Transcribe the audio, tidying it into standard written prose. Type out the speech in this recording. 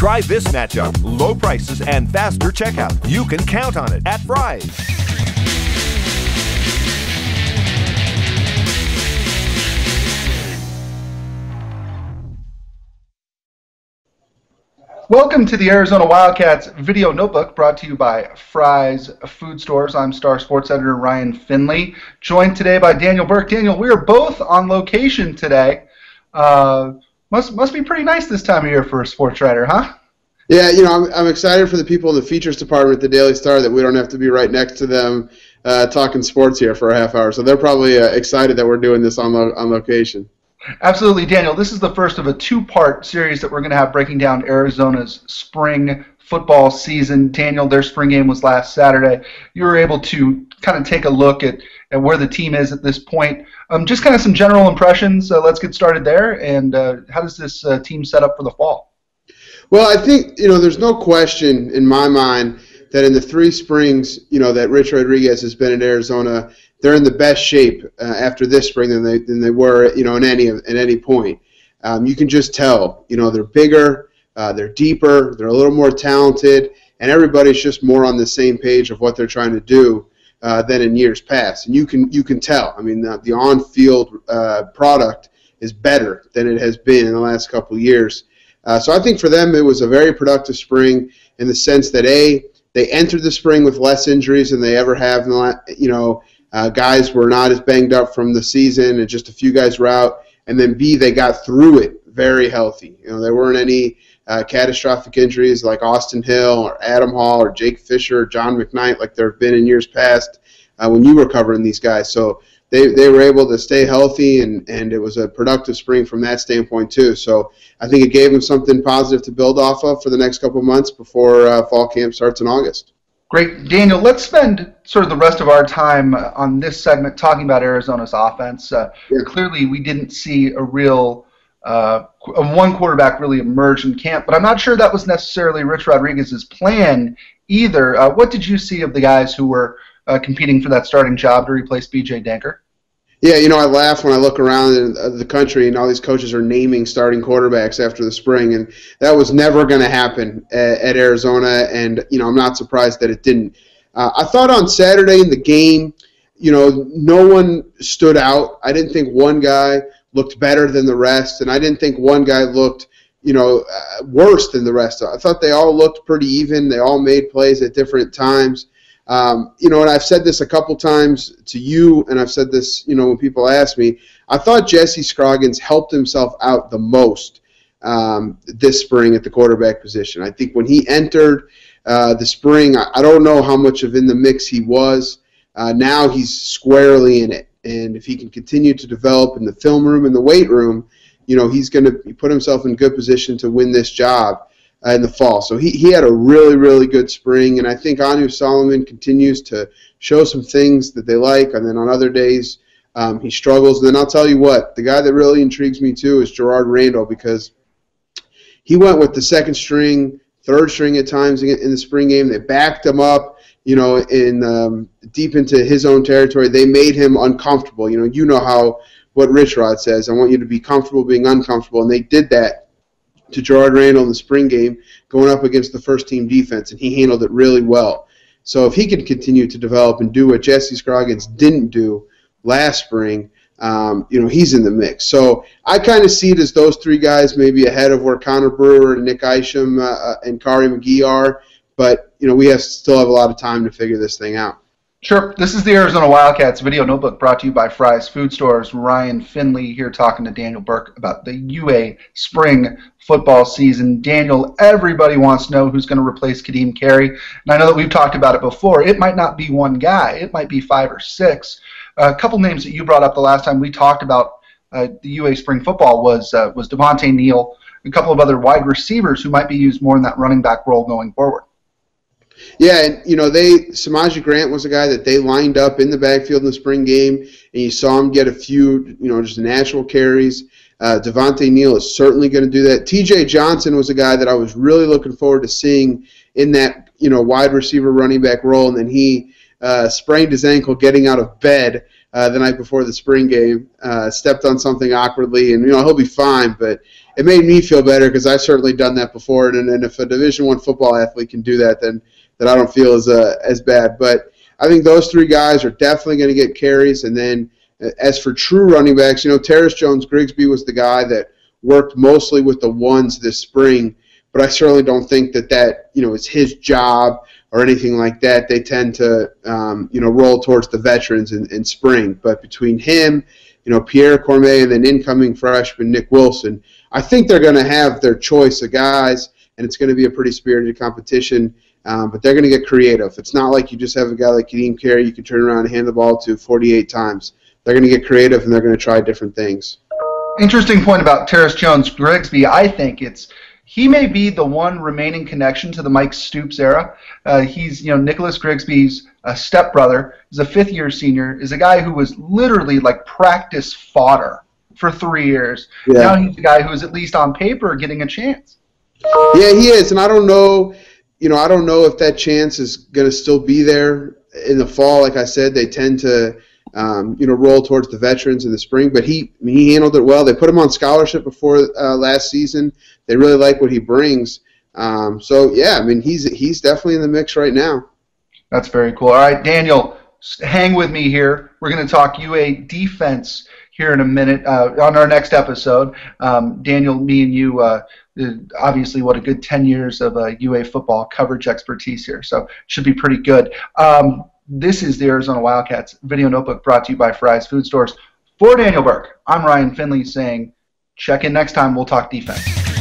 Try this matchup. Low prices and faster checkout. You can count on it at Fry's. Welcome to the Arizona Wildcats Video Notebook, brought to you by Fry's Food Stores. I'm Star Sports Editor Ryan Finley, joined today by Daniel Berk. Daniel, we are both on location today. Must be pretty nice this time of year for a sports writer, huh? Yeah, you know, I'm excited for the people in the features department at the Daily Star that we don't have to be right next to them talking sports here for a half hour. So they're probably excited that we're doing this on location. Absolutely, Daniel. This is the first of a two-part series that we're going to have breaking down Arizona's spring football season. Daniel, their spring game was last Saturday. You were able to kind of take a look at where the team is at this point. Just kind of some general impressions. Let's get started there. And how does this team set up for the fall? Well, I think, you know, there's no question in my mind that in the 3 springs, you know, that Rich Rodriguez has been in Arizona, they're in the best shape after this spring than they were, you know, at any point. You can just tell, you know, they're bigger, they're deeper, they're a little more talented, and everybody's just more on the same page of what they're trying to do than in years past. And you can tell. I mean, the on-field product is better than it has been in the last couple of years. So I think for them it was a very productive spring in the sense that they entered the spring with less injuries than they ever have in the guys were not as banged up from the season, and just a few guys were out. And then B, they got through it very healthy. You know, there weren't any catastrophic injuries like Austin Hill or Adam Hall or Jake Fisher or John McKnight like there have been in years past when you were covering these guys. So they were able to stay healthy, and it was a productive spring from that standpoint too. So I think it gave them something positive to build off of for the next couple of months before fall camp starts in August. Great. Daniel, let's spend sort of the rest of our time on this segment talking about Arizona's offense. Clearly, we didn't see a real one quarterback really emerge in camp, but I'm not sure that was necessarily Rich Rodriguez's plan either. What did you see of the guys who were competing for that starting job to replace B.J. Danker? Yeah, you know, I laugh when I look around the country and all these coaches are naming starting quarterbacks after the spring, and that was never going to happen at Arizona, and, you know, I'm not surprised that it didn't. I thought on Saturday in the game, you know, no one stood out. I didn't think one guy looked better than the rest, and I didn't think one guy looked, you know, worse than the rest. I thought they all looked pretty even. They all made plays at different times. You know, and I've said this a couple times to you, and I've said this, you know, when people ask me, I thought Jesse Scroggins helped himself out the most this spring at the quarterback position. I think when he entered the spring, I don't know how much of in the mix he was. Now he's squarely in it, and if he can continue to develop in the film room and the weight room, you know, he's going to put himself in good position to win this job in the fall. So he had a really, really good spring, and I think Anu Solomon continues to show some things that they like, and then on other days he struggles. And then I'll tell you what, the guy that really intrigues me too is Gerard Randall, because he went with the second string, third string at times in the spring game. They backed him up, you know, in deep into his own territory. They made him uncomfortable. You know how what Rich Rod says, I want you to be comfortable being uncomfortable, and they did that to Gerard Randall in the spring game, going up against the first-team defense, and he handled it really well. So if he can continue to develop and do what Jesse Scroggins didn't do last spring, you know, he's in the mix. So I kind of see it as those 3 guys maybe ahead of where Connor Brewer and Nick Isham and Kari McGee are, but, you know, we still have a lot of time to figure this thing out. Sure. This is the Arizona Wildcats Video Notebook, brought to you by Fry's Food Stores. Ryan Finley here talking to Daniel Berk about the UA spring football season. Daniel, everybody wants to know who's going to replace Kadeem Carey. And I know that we've talked about it before. It might not be one guy. It might be 5 or 6. A couple names that you brought up the last time we talked about the UA spring football was Devontae Neal, a couple of other wide receivers who might be used more in that running back role going forward. Yeah, and, you know, Samaje Grant was a guy that they lined up in the backfield in the spring game, and you saw him get a few, you know, just natural carries. Devontae Neal is certainly going to do that. T.J. Johnson was a guy that I was really looking forward to seeing in that, you know, wide receiver running back role, and then he sprained his ankle getting out of bed the night before the spring game. Stepped on something awkwardly, and he'll be fine. But it made me feel better because I've certainly done that before. And if a Division I football athlete can do that, then I don't feel as bad. But I think those three guys are definitely going to get carries. And then as for true running backs, Terrace Jones-Grigsby was the guy that worked mostly with the ones this spring. But I certainly don't think that is his job or anything like that. They tend to roll towards the veterans in spring. But between him, Pierre Cormier, and then incoming freshman Nick Wilson, I think they're going to have their choice of guys, and it's going to be a pretty spirited competition. But they're going to get creative. It's not like you just have a guy like Kadeem Carey you can turn around and hand the ball to 48 times. They're going to get creative, and they're going to try different things. Interesting point about Terrace Jones-Grigsby. I think he may be the one remaining connection to the Mike Stoops era. He's, Nicholas Grigsby's stepbrother. He's a fifth-year senior. Is a guy who was literally like practice fodder for 3 years. Yeah. Now he's a guy who is at least on paper getting a chance. Yeah, he is, and I don't know. I don't know if that chance is going to still be there in the fall. Like I said, they tend to, roll towards the veterans in the spring. But he handled it well. They put him on scholarship before last season. They really like what he brings. So yeah, he's definitely in the mix right now. That's very cool. All right, Daniel, hang with me here. We're going to talk UA defense here in a minute on our next episode. Daniel, me and you, obviously, what a good 10 years of UA football coverage expertise here, so should be pretty good. This is the Arizona Wildcats Video Notebook brought to you by Fry's Food Stores. For Daniel Berk, I'm Ryan Finley saying check in next time. We'll talk defense.